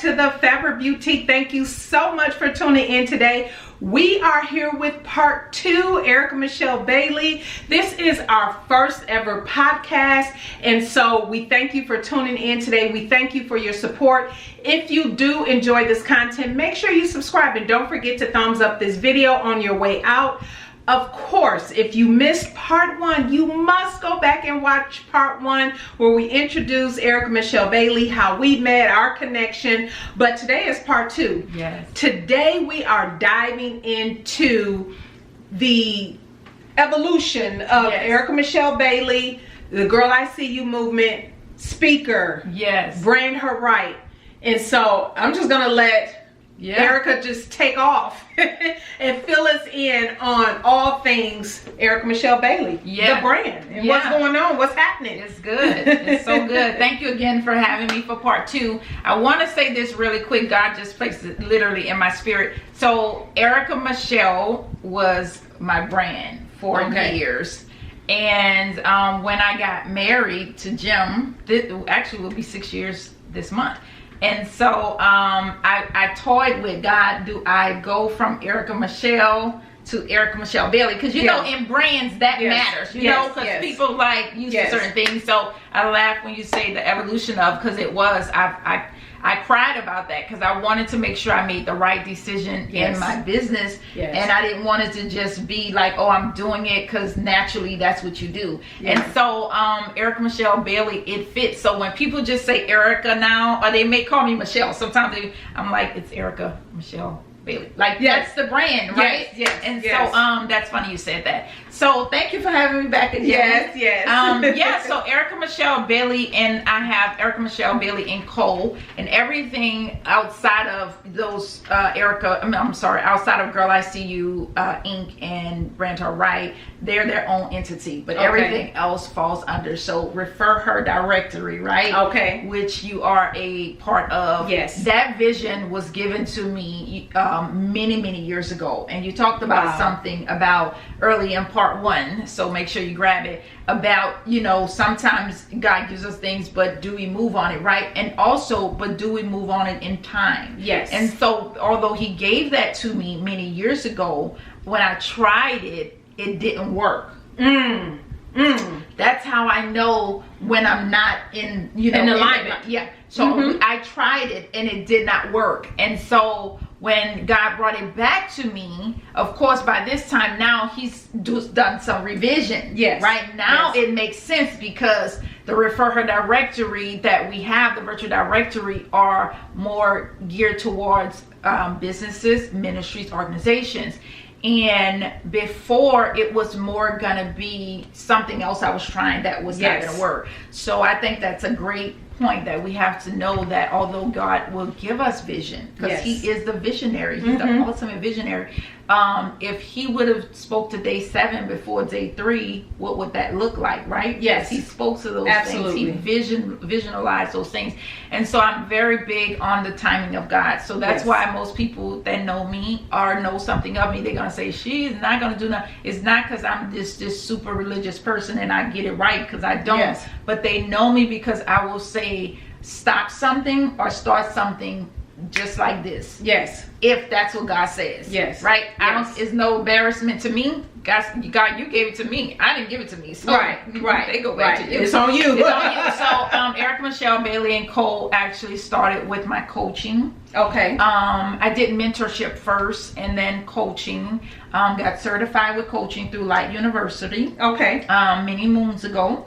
to the Fabric Beautique. Thank you so much for tuning in today. We are here with part 2, Erica Michelle Bailey. This is our first ever podcast, and so we thank you for tuning in today. We thank you for your support. If you do enjoy this content, make sure you subscribe and don't forget to thumbs up this video on your way out. Of course, if you missed part 1, you must go back and watch part 1 where we introduced Erica Michelle Bailey, how we met, our connection. But today is part 2. Yes. Today we are diving into the evolution of Erica Michelle Bailey, the Girl I See You movement, speaker, brand her right. And so I'm just gonna let Erica just take off and fill us in on all things Erica Michelle Bailey, the brand, and what's going on, what's happening. It's good. It's so good. Thank you again for having me for part 2. I want to say this really quick. God just placed it literally in my spirit. So Erica Michelle was my brand for years. And when I got married to Jim, this actually will be 6 years this month. And so I toyed with God. Do I go from Erica Michelle to Erica Michelle Bailey? Because you know, in brands that matters. You know, because people like use certain things. So I laugh when you say the evolution of, because it was. I cried about that because I wanted to make sure I made the right decision in my business, and I didn't want it to just be like, oh, I'm doing it because naturally that's what you do. And so Erica Michelle Bailey, it fits. So when people just say Erica now, or they may call me Michelle, sometimes I'm like, it's Erica Michelle Bailey. Like that's the brand, right? And so that's funny you said that. So thank you for having me back again. So Erica Michelle Bailey, and I have Erica Michelle Bailey and Co. and everything outside of those outside of Girl I See You Inc. and Brand Her Right, they're their own entity, but everything else falls under. So ReferHer Directory, right? Okay. Which you are a part of. Yes. That vision was given to me many years ago, and you talked about something about early in part 1, so make sure you grab it, about, you know, sometimes God gives us things, but do we move on it, right? And also, but do we move on it in time? Yes. And so although he gave that to me many years ago, when I tried it, it didn't work. That's how I know when I'm not in, you know, in alignment. So I tried it and it did not work. And so when God brought it back to me, of course, by this time now he's done some revision. Right now it makes sense, because the ReferHer Directory that we have, the virtual directory, are more geared towards businesses, ministries, organizations. And before, it was more gonna be something else I was trying that was not gonna work. So I think that's a great point, that we have to know that although God will give us vision, because he is the visionary, he's the ultimate visionary. If he would have spoke to day 7 before day 3, what would that look like, right? He spoke to those things. He visualized those things. And so I'm very big on the timing of God. So that's why most people that know me or know something of me, they're gonna say she's not gonna do nothing. It's not because I'm this super religious person and I get it right, because I don't. But they know me because I will say stop something or start something just like this, if that's what God says, right? I don't, it's no embarrassment to me. God, you gave it to me. I didn't give it to me. So they go back to you. It's on you. It's on you. So Erica Michelle Bailey and Co. actually started with my coaching. I did mentorship first and then coaching. Got certified with coaching through Light University many moons ago.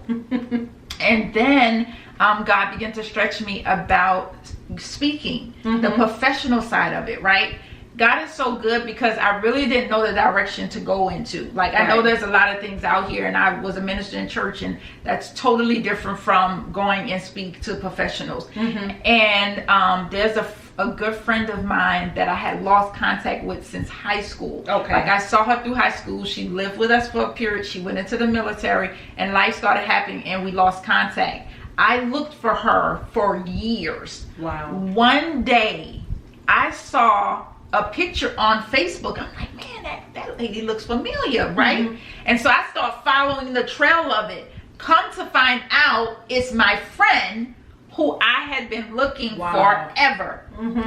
And then God began to stretch me about speaking, the professional side of it, right? God is so good, because I really didn't know the direction to go into. Like, I know there's a lot of things out here, and I was a minister in church, and that's totally different from going and speak to professionals. And there's a good friend of mine that I had lost contact with since high school. Like, I saw her through high school. She lived with us for a period. She went into the military, and life started happening, and we lost contact. I looked for her for years. One day, I saw a picture on Facebook. I'm like, man, that lady looks familiar, right? And so I start following the trail of it. Come to find out, it's my friend who I had been looking forever.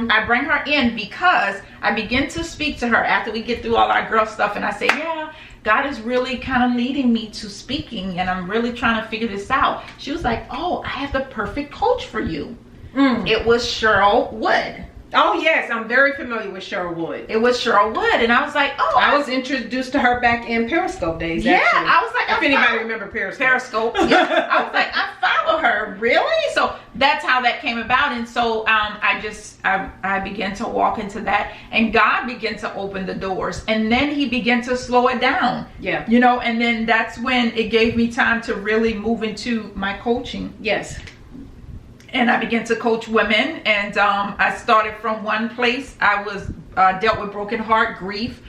I bring her in because I begin to speak to her after we get through all our girl stuff, and I say, yeah, God is really kind of leading me to speaking, and I'm really trying to figure this out. She was like, oh, I have the perfect coach for you. It was Cheryl Wood. Oh yes, I'm very familiar with Cheryl Wood. It was Cheryl Wood, and I was like, oh, I was introduced to her back in Periscope days. Yeah, actually. I was like, if anybody remember Periscope. Yeah. I was like, I follow her, really? So that's how that came about, and so I began to walk into that, and God began to open the doors, and then He began to slow it down. Yeah, you know, and then that's when it gave me time to really move into my coaching. Yes. And I began to coach women, and I started from one place. I was dealt with broken heart, grief,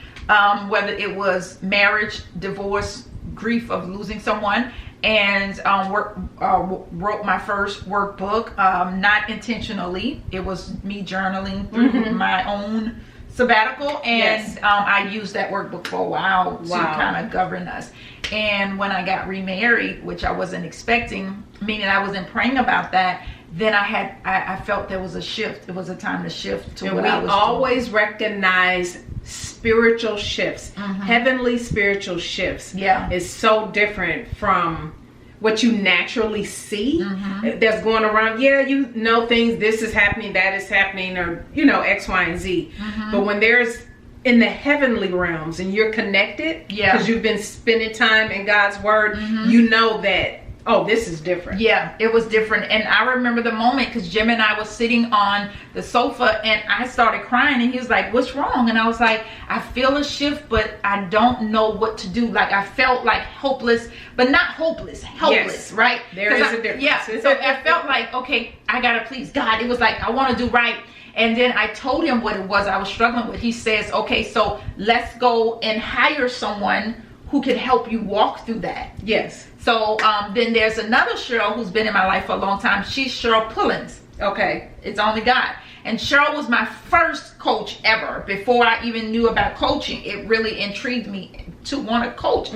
whether it was marriage, divorce, grief of losing someone, and wrote my first workbook, not intentionally. It was me journaling through my own sabbatical, and I used that workbook for a while to kind of govern us. And when I got remarried, which I wasn't expecting, meaning I wasn't praying about that, then I felt there was a shift. It was a time to shift to what I was doing. We always recognize spiritual shifts, heavenly spiritual shifts. Yeah, is so different from what you naturally see that's going around. Yeah, you know things, this is happening, that is happening, or you know, X, Y, and Z. But when there's in the heavenly realms and you're connected, because you've been spending time in God's word, you know that, oh, this is different. Yeah, it was different. And I remember the moment, because Jim and I was sitting on the sofa, and I started crying, and he was like, what's wrong? And I was like, I feel a shift, but I don't know what to do. Like, I felt like hopeless, but not hopeless, helpless, right? There is a difference. Yeah, so I felt like, okay, I gotta please God. It was like, I want to do right. And then I told him what it was I was struggling with. He says, okay, so let's go and hire someone who can help you walk through that. Yes. So then there's another Cheryl who's been in my life for a long time. She's Cheryl Pullins. Okay. It's only God. And Cheryl was my first coach ever. Before I even knew about coaching, it really intrigued me to want to coach.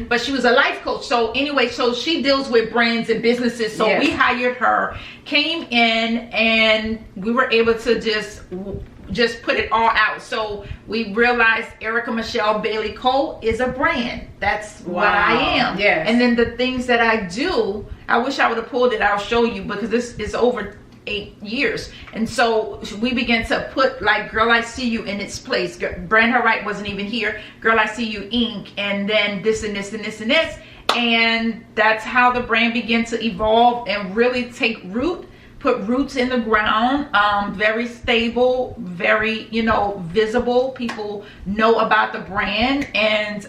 But she was a life coach. So anyway, so she deals with brands and businesses. So we hired her, came in, and we were able to just put it all out. So we realized Erica Michelle Bailey Cole is a brand. That's what I am. Yes. And then the things that I do, I wish I would have pulled it. I'll show you, because this is over 8 years. And so we began to put like Girl I See You in its place. Brand Her Right wasn't even here. Girl I See You Inc. And then this and this and this and this. And that's how the brand began to evolve and really take root. Put roots in the ground, very stable, very, you know, visible. People know about the brand, and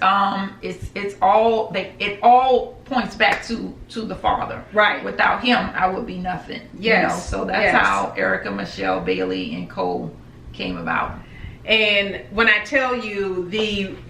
it all points back to the Father. Right. Without Him, I would be nothing. Yes. You know? So that's how Erica Michelle Bailey and Cole came about. And when I tell you,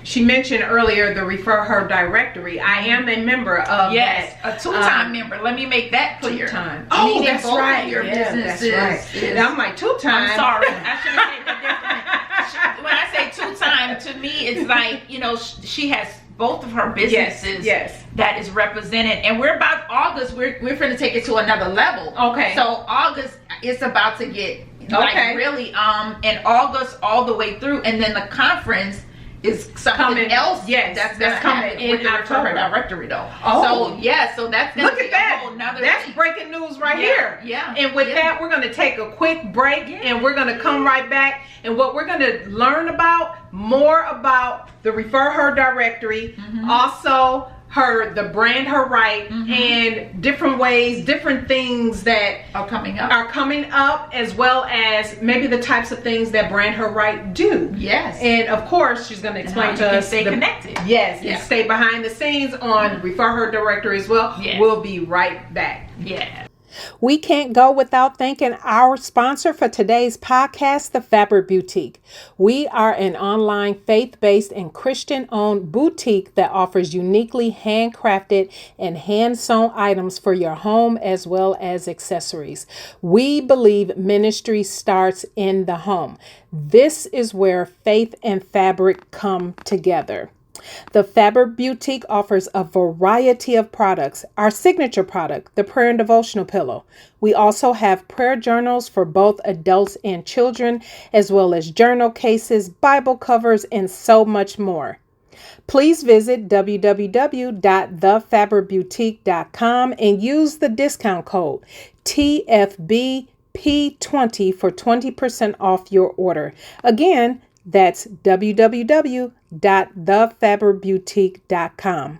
she mentioned earlier the ReferHer Directory. I am a member of that. A two-time member. Let me make that clear. Two-time. Oh, that's right. Your businesses. That's right. And I'm like, two-time. I'm sorry. I should have made that different. When I say two-time, to me, it's like, you know, she has both of her businesses that is represented. And we're about August. We're going to take it to another level. Okay. So August, it's about to get... Like really in August all the way through, and then the conference is something else. Yes, that's coming in with October. ReferHer Directory though. Oh, so that's gonna be a whole nother that's breaking news right here. Yeah. And with that, we're gonna take a quick break, and we're gonna come right back. And what we're gonna learn more about the ReferHer Directory, also the Brand Her Right, and different ways, different things that are coming up, as well as maybe the types of things that Brand Her Right do. Yes. And of course, she's going to explain to us. Stay connected. Yes. And stay behind the scenes on ReferHer Directory as well. Yes. We'll be right back. Yeah. We can't go without thanking our sponsor for today's podcast, the Fabric Beautique. We are an online faith-based and Christian-owned boutique that offers uniquely handcrafted and hand-sewn items for your home as well as accessories. We believe ministry starts in the home. This is where faith and fabric come together. The Fabric Beautique offers a variety of products. Our signature product, the Prayer and Devotional Pillow. We also have prayer journals for both adults and children, as well as journal cases, Bible covers, and so much more. Please visit www.thefabricboutique.com and use the discount code TFBP20 for 20% off your order. Again, that's www.thefabricboutique.com.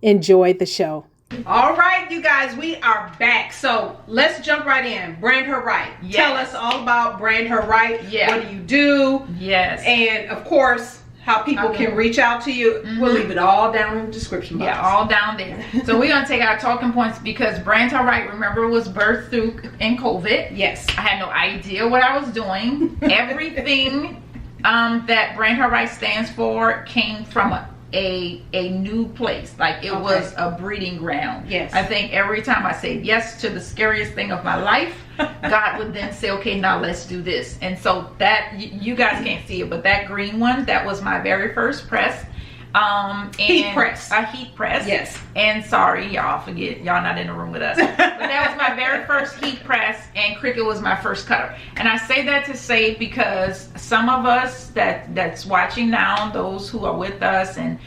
Enjoy the show. All right, you guys, we are back. So let's jump right in. Brand Her Right. Yes. Tell us all about Brand Her Right. Yeah. What do you do? Yes. And of course, how people can reach out to you. We'll leave it all down in the description box. Yeah, all down there. So we're going to take our talking points because Brand Her Right, remember, was birthed through in COVID. Yes. I had no idea what I was doing. Everything that Brand Her Right stands for came from a new place. Like it was a breeding ground. Yes. I think every time I say yes to the scariest thing of my life, God would then say, okay, now let's do this. And so that, you guys can't see it, but that green one, that was my very first press. And heat press. A heat press. Yes. And sorry, y'all, forget, y'all not in the room with us. But that was my very first heat press, and Cricut was my first cutter. And I say that to say because some of us that's watching now, those who are with us, and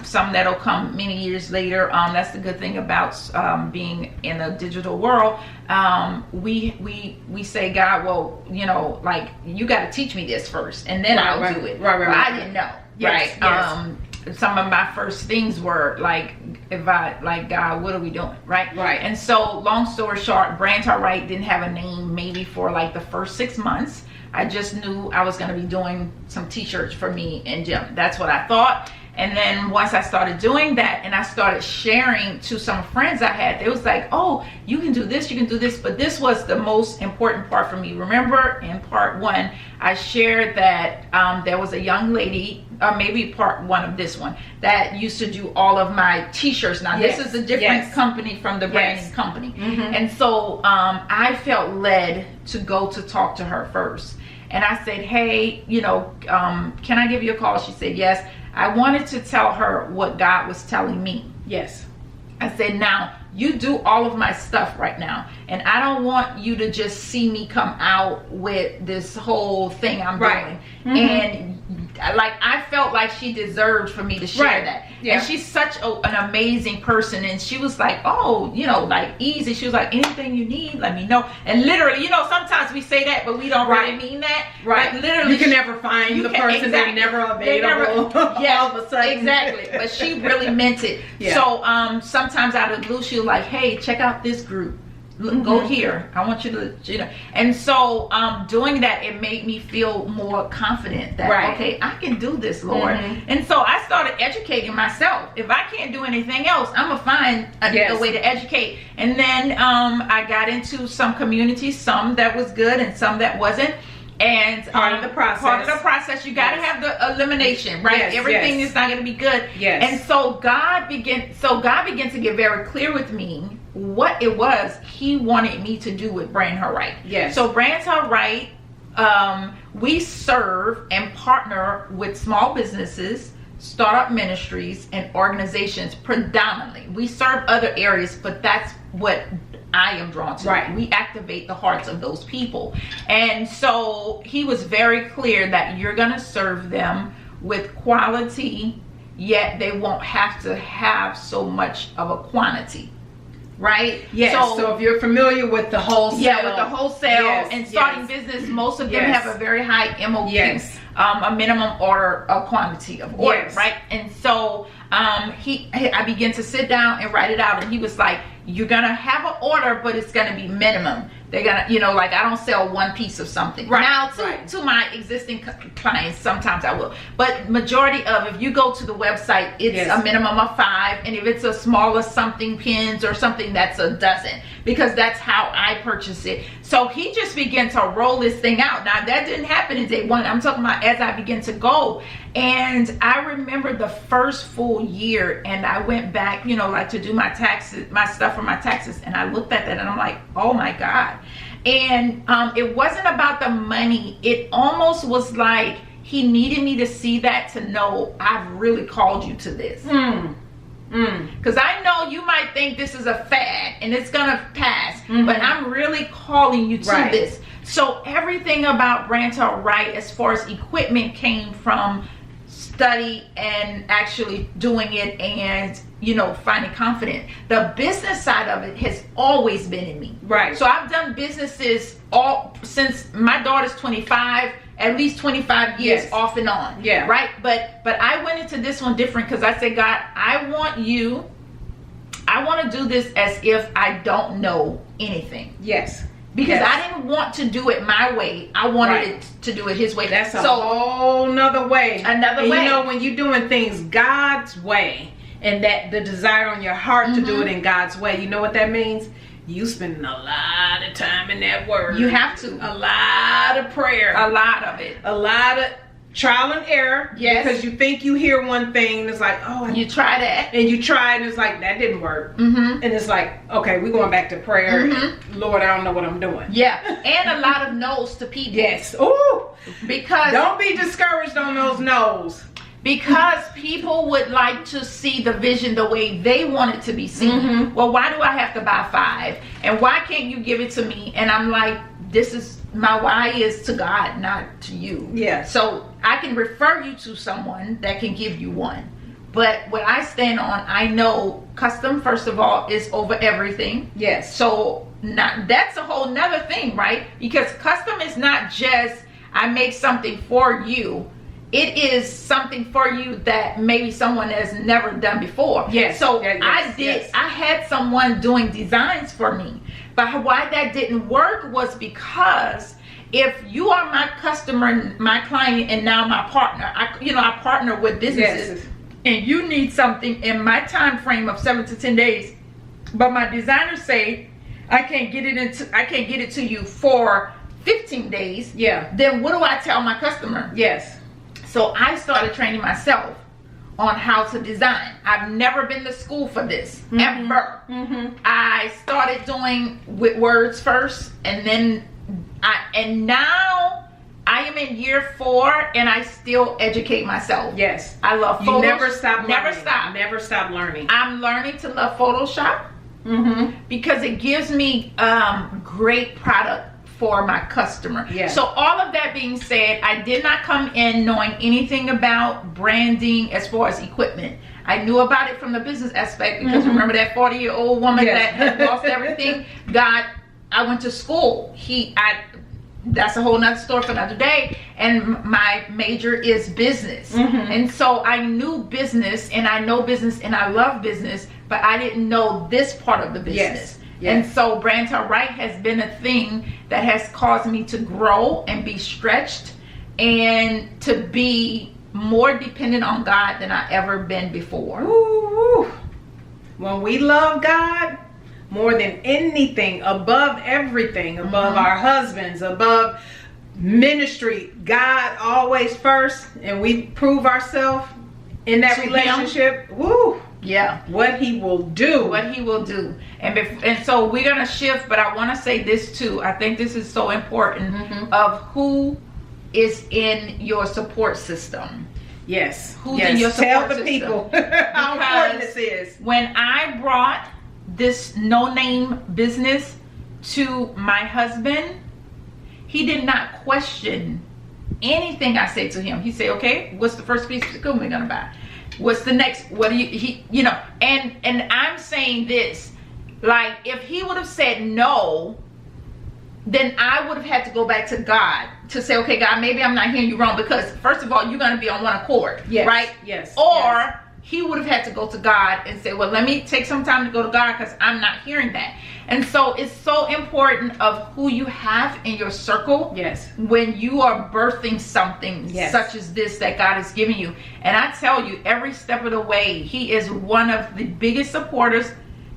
some that'll come many years later, that's the good thing about being in a digital world. We say, God, well, you know, like, you got to teach me this first, and then I'll do it. Right. I didn't know. Yes, Right. Some of my first things were like, God, what are we doing? Right. And so, long story short, Brand Her Right didn't have a name maybe for like the first 6 months. I just knew I was going to be doing some t-shirts for me and Jim. That's what I thought. And then once I started doing that and I started sharing to some friends I had, they was like, oh, you can do this, you can do this. But this was the most important part for me. Remember in part 1, I shared that there was a young lady, or maybe part 1 of this one, that used to do all of my t-shirts. Now this is a different company from the branding company. And so I felt led to go to talk to her first. And I said, hey, you know, can I give you a call? She said, yes. I wanted to tell her what God was telling me. Yes. I said, now, you do all of my stuff right now. And I don't want you to just see me come out with this whole thing I'm doing. And like, I felt like she deserved for me to share that. And she's such an amazing person. And she was like, oh, you know, like, easy. She was like, anything you need, let me know. And literally, you know, sometimes we say that, but we don't really mean that. Right. Like, literally, you can never find the person. They're never available. All of a sudden. Exactly. But she really meant it. So sometimes out of the blue, she was like, hey, check out this group. Go here. I want you to, you know. And so doing that, it made me feel more confident that, okay, I can do this, Lord. And so I started educating myself. If I can't do anything else, I'm going to find a way to educate. And then I got into some communities, some that was good and some that wasn't. And part of the process, you got to have the elimination, right? Everything is not going to be good. And so God began to get very clear with me what it was He wanted me to do with Brand Her Right. So Brand Her Right, we serve and partner with small businesses, startup ministries, and organizations predominantly. We serve other areas, but that's what I am drawn to. We activate the hearts of those people. And so He was very clear that you're going to serve them with quality, yet they won't have to have so much of a quantity. Right? So if you're familiar with the wholesale, and starting business, most of them have a very high MOQ, a minimum order quantity of orders, right? And so I began to sit down and write it out, and he was like, you're gonna have an order, but it's gonna be minimum. They're gonna, you know, like, I don't sell one piece of something. Now to my existing clients, sometimes I will, but majority of, if you go to the website, it's a minimum of 5, and if it's a smaller something pins or something, that's a dozen, because that's how I purchase it. So he just began to roll this thing out. Now that didn't happen in day 1. I'm talking about as I began to go. And I remember the first full year, and I went back, you know, like, to do my taxes, my stuff for my taxes, and I looked at that and I'm like, oh my God. And it wasn't about the money. It almost was like he needed me to see that to know I've really called you to this. Because I know you might think this is a fad and it's gonna pass, but I'm really calling you to this. So everything about ReferHer Right as far as equipment came from study and actually doing it and, you know, finding confident. The business side of it has always been in me. Right. So I've done businesses all since my daughter's 25, at least 25 years off and on. Yeah. Right. But I went into this one different because I said, God, I want to do this as if I don't know anything. Yes. Because I didn't want to do it my way. I wanted it to do it his way. That's a whole nother way. Another way. You know, when you're doing things God's way, and that the desire on your heart to do it in God's way, you know what that means? You spending a lot of time in that word. You have to. A lot of prayer. A lot of it. A lot of trial and error. Yes. Because you think you hear one thing and it's like, oh. You try that. And you try and it's like, that didn't work. And it's like, okay, we're going back to prayer. Lord, I don't know what I'm doing. Yeah. And a lot of no's to people. Yes. Ooh. Because. Don't be discouraged on those no's. Because people would like to see the vision the way they want it to be seen. Well, why do I have to buy 5? And why can't you give it to me? And I'm like, this is, my why is to God, not to you. Yeah. So I can refer you to someone that can give you one. But what I stand on, I know custom, first of all, is over everything. Yes. So that's a whole nother thing, right? Because custom is not just, I make something for you. It is something for you that maybe someone has never done before. Yes. So yes. I had someone doing designs for me. But why that didn't work was because if you are my customer, my client, and now my partner, I partner with businesses, and you need something in my time frame of 7 to 10 days, but my designers say I can't get it to you for 15 days. Yeah. Then what do I tell my customer? Yes. So I started training myself on how to design. I've never been to school for this, ever. I started doing with words first, and then now I am in year 4 and I still educate myself. Yes. I love Photoshop. You never stop learning. Never stop. Never stop learning. I'm learning to love Photoshop because it gives me great product for my customer. Yeah. So all of that being said, I did not come in knowing anything about branding as far as equipment. I knew about it from the business aspect because remember that 40-year-old woman that had lost everything? I went to school. That's a whole nother story for another day. And my major is business. And so I knew business, and I know business, and I love business, but I didn't know this part of the business. And so ReferHer Right has been a thing that has caused me to grow and be stretched and to be more dependent on God than I ever been before. Ooh. When we love God more than anything, above everything, above our husbands, above ministry, God always first, and we prove ourselves in that relationship. Woo. Yeah. What he will do. What he will do. And so we're going to shift, but I want to say this too. I think this is so important of who is in your support system. Yes. Who's in your support Tell the system. people how important this is. When I brought this no-name business to my husband, he did not question anything I say to him. He said, okay, what's the first piece of equipment we're going to buy? What's the next? What do you know, and I'm saying this, like, if he would have said no, then I would have had to go back to God to say, okay, God, maybe I'm not hearing you wrong, because first of all, you're going to be on one accord, right? Yes. Or he would have had to go to God and say, well, let me take some time to go to God because I'm not hearing that. And so it's so important of who you have in your circle. Yes. When you are birthing something such as this that God is giving you. And I tell you, every step of the way, he is one of the biggest supporters.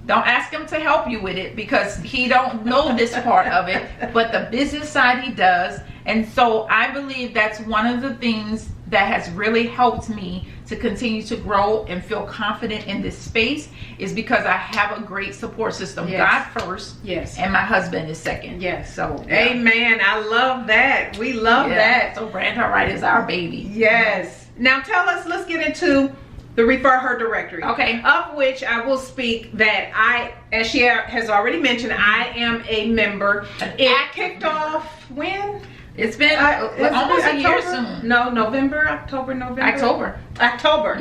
Don't ask him to help you with it because he don't know this part of it, but the business side he does. And so I believe that's one of the things that has really helped me to continue to grow and feel confident in this space is because I have a great support system. Yes. God first, yes, and my husband is second. Yes. So amen. I love that. We love that. So ReferHer Right is our baby. Yes. Now tell us, let's get into the ReferHer Directory. Okay. Of which I will speak that I, as she has already mentioned, I am a member. It kicked off when? It's been almost a year soon. No, November. October.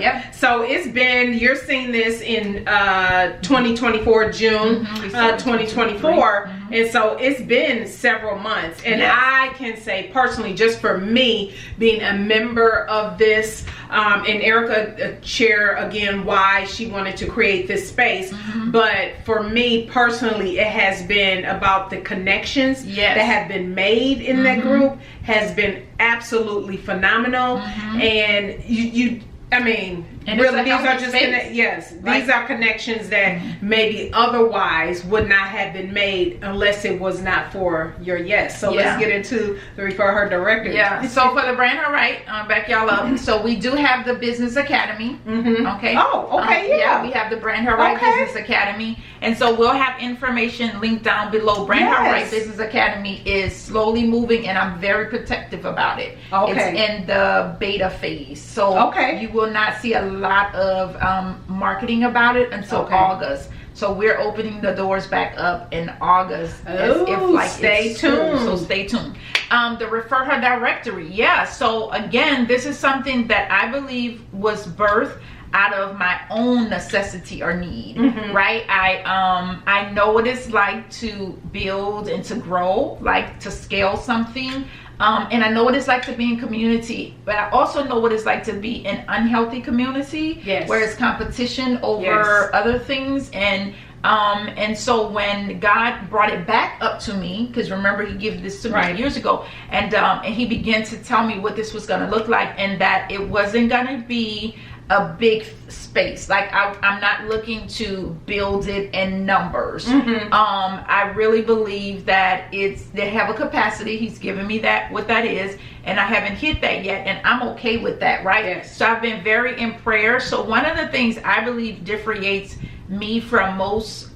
Yeah. So it's been, you're seeing this in 2024, June 2024. And so it's been several months. And I can say personally, just for me, being a member of this, and Erica share again why she wanted to create this space. But for me personally, it has been about the connections that have been made in that group has been absolutely phenomenal. And I mean, and really, these are just these are connections that maybe otherwise would not have been made unless it was not for your yes. So let's get into the ReferHer Directory. So for the ReferHer Right, back y'all up. So we do have the Business Academy. Okay. Oh, okay. We have the ReferHer Right Business Academy, and so we'll have information linked down below. ReferHer Right Business Academy is slowly moving, and I'm very protective about it. It's in the beta phase, so you will not see a lot of marketing about it until August. So we're opening the doors back up in August. Stay tuned. So stay tuned. The ReferHer Directory. So again, this is something that I believe was birthed out of my own necessity or need, right? I know what it's like to build and to grow, like to scale something. And I know what it's like to be in community, but I also know what it's like to be in unhealthy community, where it's competition over other things. And so when God brought it back up to me, because remember he gave this to me years ago, and he began to tell me what this was going to look like, and that it wasn't going to be a big space. Like I'm not looking to build it in numbers. I really believe that they have a capacity. He's given me what that is, and I haven't hit that yet, and I'm okay with that, right? So I've been very in prayer. So one of the things I believe differentiates me from most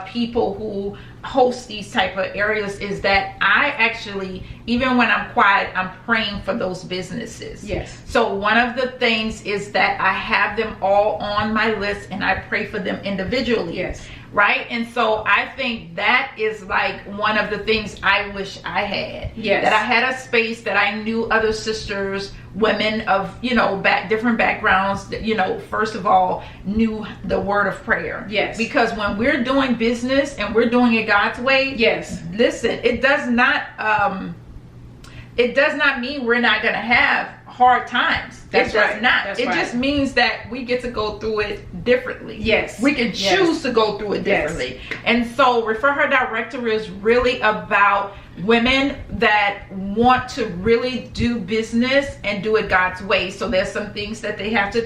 people who host these type of areas is that I actually, even when I'm quiet, I'm praying for those businesses. So one of the things is that I have them all on my list, and I pray for them individually. Right? And so I think that is like one of the things I wish I had. That I had a space that I knew other sisters, women of, different backgrounds, that, first of all, knew the word of prayer. Because when we're doing business and we're doing it God's way, listen, it does not mean we're not going to have hard times. It does not. It just means that we get to go through it differently. We can choose to go through it differently. And so ReferHer Directory is really about women that want to really do business and do it God's way. So there's some things that they have to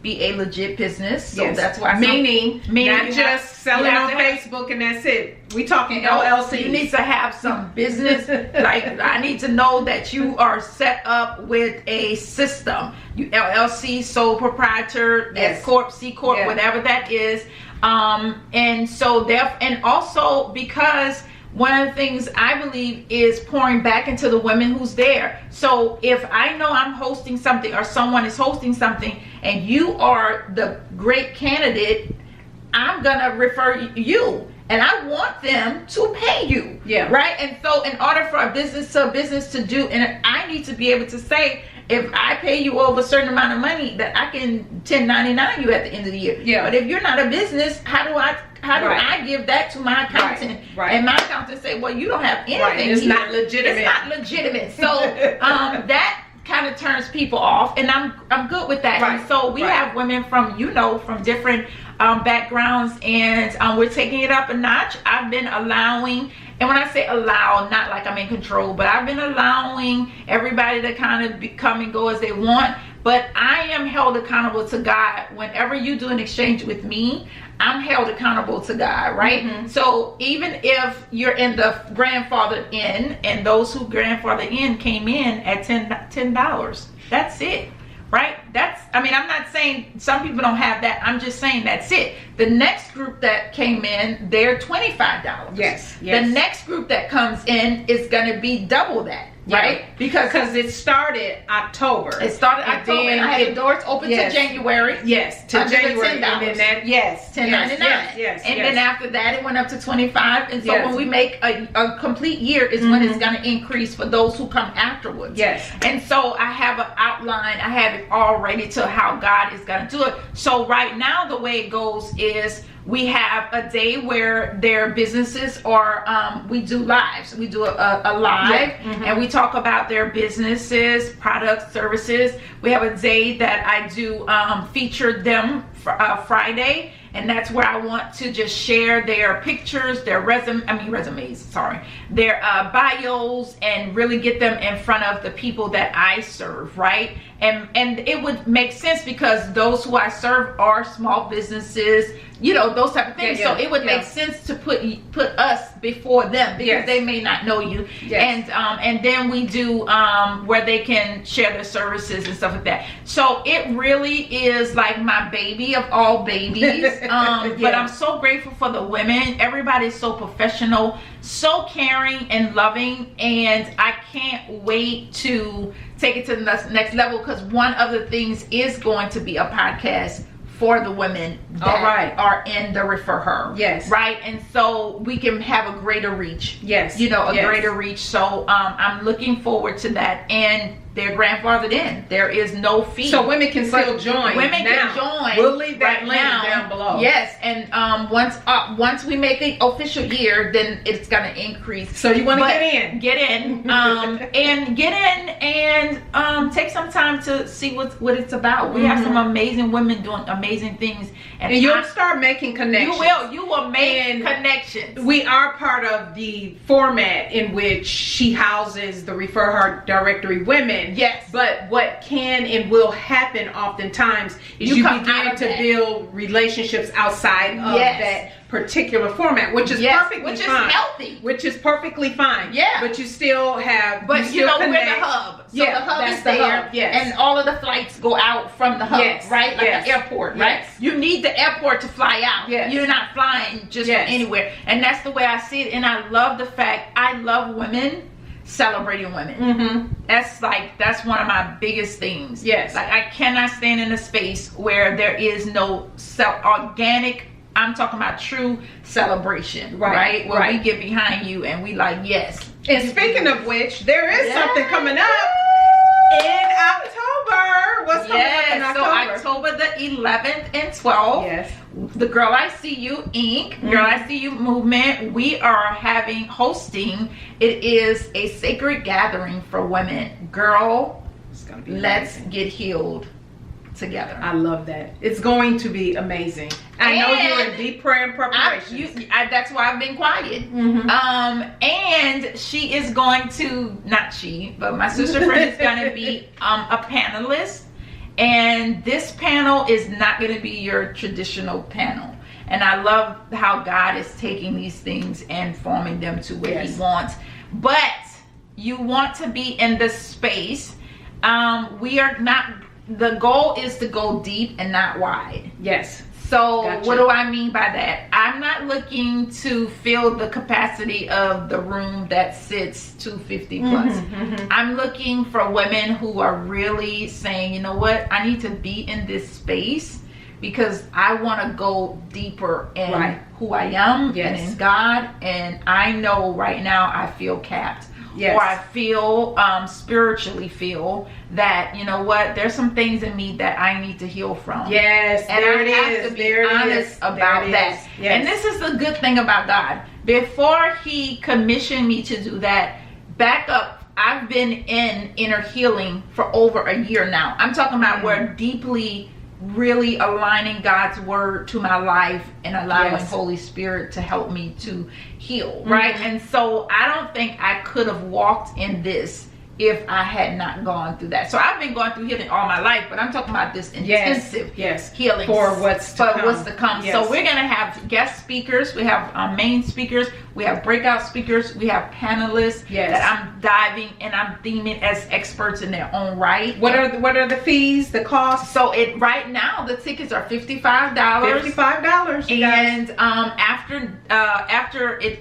be a legit business. So that's why meaning not just selling on Facebook and that's it. We talking LLC. You need to have some business. Like I need to know that you are set up with a system. You LLC, sole proprietor, S corp, C corp, whatever that is. And so and also because one of the things I believe is pouring back into the women who's there. So if I know I'm hosting something or someone is hosting something and you are the great candidate, I'm gonna refer you. And I want them to pay you. Right? And so in order for a business to do, and I need to be able to say, if I pay you over a certain amount of money, that I can 1099 you at the end of the year. But if you're not a business, how do I give that to my accountant? And my accountant say, well, you don't have anything. It's not legitimate. It's not legitimate. So that kind of turns people off, and I'm good with that. And so we have women from from different backgrounds, and we're taking it up a notch. I've been allowing, and when I say allow, not like I'm in control, but I've been allowing everybody to kind of come and go as they want. But I am held accountable to God. Whenever you do an exchange with me, I'm held accountable to God, right? So even if you're in the grandfather in, and those who grandfather in came in at $10, That's it. Right? I mean, I'm not saying some people don't have that. I'm just saying that's it. The next group that came in, they're $25. Yes. The next group that comes in is going to be double that. Right? Because it started October. It started October. And I had the doors open to January. Yes, to January. $10. And then that, $10.99. Yes. And then after that, it went up to $25. And so when we make a complete year is when it's going to increase for those who come afterwards. Yes. And so I have an outline. I have it all ready to how God is going to do it. So right now, the way it goes is we have a day where their businesses are, we do lives. We do a live and we talk about their businesses, products, services. We have a day that I do feature them Friday. And that's where I want to just share their pictures, their resumes, their bios, and really get them in front of the people that I serve, right? And it would make sense because those who I serve are small businesses, you know, those type of things. So it would make sense to put us before them because they may not know you. And then we do where they can share their services and stuff like that. So it really is like my baby of all babies. But I'm so grateful for the women. Everybody's so professional, so caring and loving, and I can't wait to take it to the next level because one of the things is going to be a podcast for the women that are in the ReferHer. Right? And so we can have a greater reach. You know, a greater reach. So I'm looking forward to that. And they're grandfathered in. There is no fee. So women can still join. Women can join. We'll leave that link down below. Yes, and once we make the official year, then it's gonna increase. So you want to get in, and get in, and take some time to see what it's about. We have some amazing women doing amazing things, and you'll start making connections. You will make connections. We are part of the format in which she houses the ReferHer Directory women. But what can and will happen oftentimes is you begin to build relationships outside of that particular format, which is perfectly fine. Healthy. Which is perfectly fine. But you still have. But you know, we're the hub. So the hub is there, and all of the flights go out from the hub, right? Like the airport, right? You need the airport to fly out. You're not flying just from anywhere, and that's the way I see it. And I love the fact I love women celebrating women. That's one of my biggest things. Like I cannot stand in a space where there is no organic, I'm talking about true celebration, right? Where we get behind you and we like, yes. And speaking of which, there is something coming up in October. What's coming up in October? So October the 11th and 12th. The Girl I See You Inc. Girl I See You movement. We are hosting. It is a sacred gathering for women. Girl, it's gonna be let's get healed together. I love that. It's going to be amazing. I know you're in deep prayer and preparation. That's why I've been quiet. And she is going to, not she, but my sister friend is going to be a panelist. And this panel is not going to be your traditional panel. And I love how God is taking these things and forming them to where He wants. But you want to be in this space. We are not. The goal is to go deep and not wide. So what do I mean by that? I'm not looking to fill the capacity of the room that sits 250 plus. I'm looking for women who are really saying, you know what, I need to be in this space because I want to go deeper in who I am and in God. And I know right now I feel capped. Or I feel spiritually feel that, you know what, there's some things in me that I need to heal from. And I have to be honest about that. And this is the good thing about God. Before He commissioned me to do that, back up, I've been in inner healing for over a year now. I'm talking about where deeply really aligning God's word to my life and allowing Holy Spirit to help me to heal, right? And so I don't think I could have walked in this if I had not gone through that. So I've been going through healing all my life, but I'm talking about this intensive healing for what's to come. So we're going to have guest speakers. We have main speakers. We have breakout speakers. We have panelists that I'm diving and I'm theming as experts in their own right. What are the fees, the costs? So right now the tickets are $55. $55. And after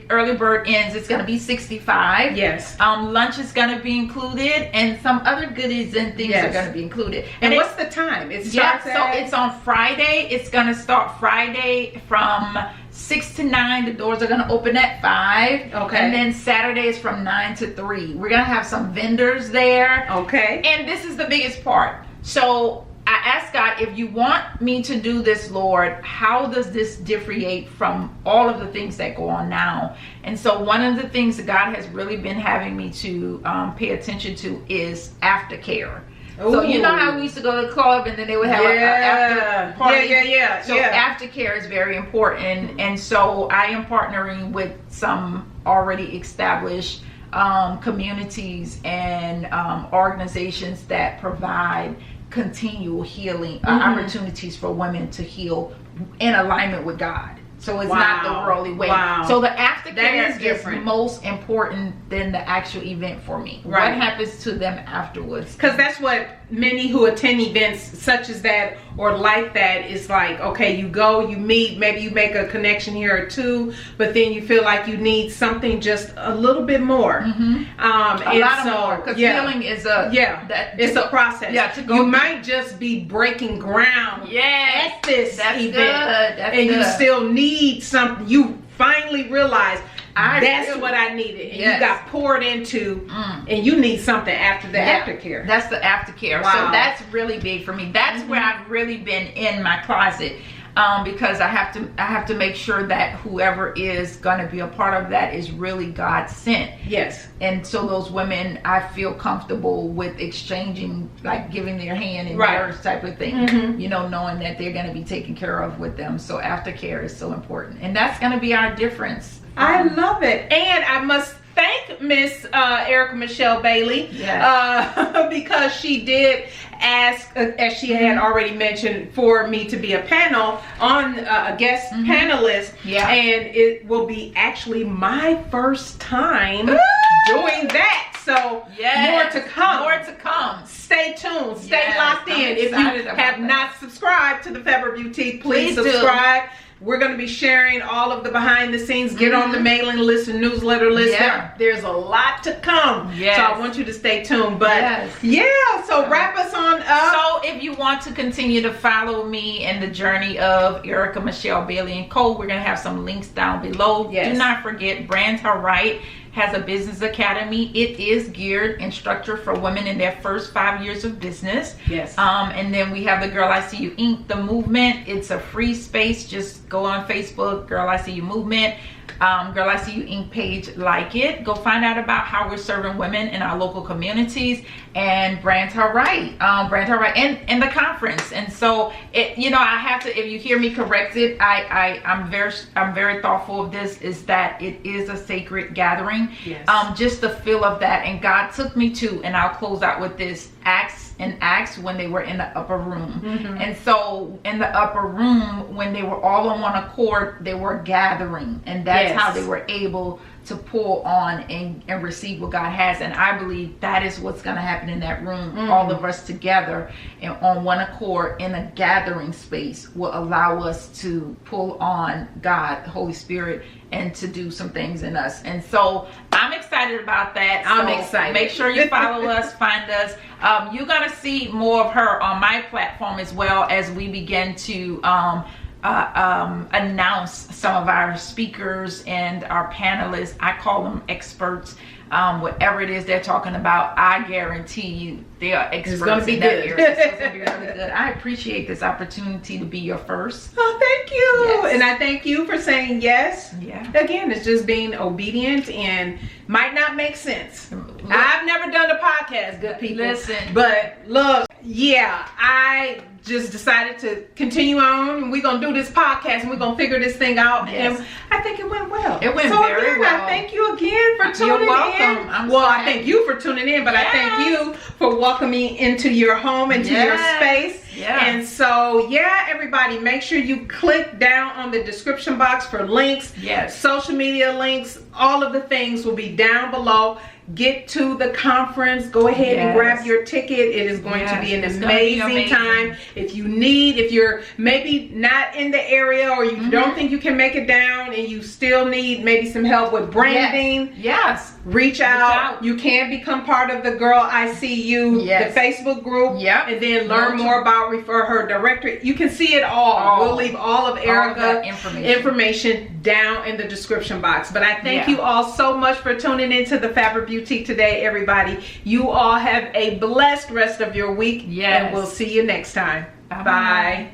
early bird ends, it's going to be $65. Yes. Lunch is going to be included, and some other goodies and things are going to be included. And what's the time? It starts so it's on Friday. It's going to start Friday from 6 to 9. The doors are going to open at 5. Okay. And then Saturday is from 9 to 3. We're going to have some vendors there. Okay. And this is the biggest part. So I asked God, if you want me to do this, Lord, how does this differentiate from all of the things that go on now? And so one of the things that God has really been having me to pay attention to is aftercare. Ooh. So you know how we used to go to the club and then they would have an after party? Yeah. So aftercare is very important. And so I am partnering with some already established communities and organizations that provide continual healing opportunities for women to heal in alignment with God. So it's not the worldly way. So the aftercare is most important than the actual event for me. What happens to them afterwards? Because that's what many who attend events such as that or like that is like, okay, you go, you meet, maybe you make a connection here or two, but then you feel like you need something just a little bit more. A lot more, because healing is it's a process. You might just be breaking ground at this event, you still need something. You finally realize that's what I needed, and you got poured into, and you need something after the aftercare. That's the aftercare. So that's really big for me. That's where I've really been in my closet, because I have to make sure that whoever is going to be a part of that is really God sent. Yes. And so those women, I feel comfortable with exchanging, like giving their hand in marriage type of thing, you know, knowing that they're going to be taken care of with them. So aftercare is so important, and that's going to be our difference. I love it. And I must thank Miss Erica Michelle Bailey because she did ask, as she had already mentioned, for me to be a panel on a guest panelist. And it will be actually my first time doing that. So more to come. More to come. Stay tuned. Stay locked in. If you have not subscribed to the Fabric Boutique, please subscribe. We're going to be sharing all of the behind the scenes. Get on the mailing list and newsletter list. There's a lot to come. So I want you to stay tuned. But so wrap us on up. So if you want to continue to follow me in the journey of Erica Michelle Bailey & Co., we're going to have some links down below. Do not forget, ReferHer Right has a business academy. It is geared and structured for women in their first 5 years of business. And then we have the Girl I See You Inc., the movement. It's a free space. Just go on Facebook, Girl I See You movement. Girl I See You Inc. page, like it. Go find out about how we're serving women in our local communities, and ReferHer Right, ReferHer Right, and the conference. And so, you know, I have to, if you hear me corrected, I'm very thoughtful of this, is that it is a sacred gathering. Just the feel of that. And God took me to, and I'll close out with this, Acts when they were in the upper room. And so in the upper room, when they were all on one accord, they were gathering, and that's how they were able to pull on and receive what God has. And I believe that is what's going to happen in that room. All of us together and on one accord in a gathering space will allow us to pull on God, Holy Spirit, and to do some things in us. And so I'm excited about that. I'm excited. Make sure you follow us, find us. You're going to see more of her on my platform, as well as we begin to announce some of our speakers and our panelists. I call them experts. Whatever it is they're talking about, I guarantee you they are experts in that area. It's going to be really good. I appreciate this opportunity to be your first. Oh, thank you. And I thank you for saying yes. Again, it's just being obedient, and might not make sense. I've never done a podcast, good people. Listen. But look, I just decided to continue on, and we're gonna do this podcast, and we're gonna figure this thing out. And I think it went well. It went very well. I thank you again for tuning in. I thank you for tuning in, but I thank you for welcoming me into your home, into your space. And so, yeah, everybody, make sure you click down on the description box for links. Yes. Social media links, all of the things will be down below. Get to the conference. Go ahead and grab your ticket. It is going to be an amazing time. If you're maybe not in the area, or you don't think you can make it down and you still need maybe some help with branding, reach out. You can become part of the Girl I See You, the Facebook group, and then learn more about ReferHer Directory. You can see it all. We'll leave all of Erica's information down in the description box. But I thank you all so much for tuning into the Fabric Beautique today, everybody. You all have a blessed rest of your week, and we'll see you next time. Bye.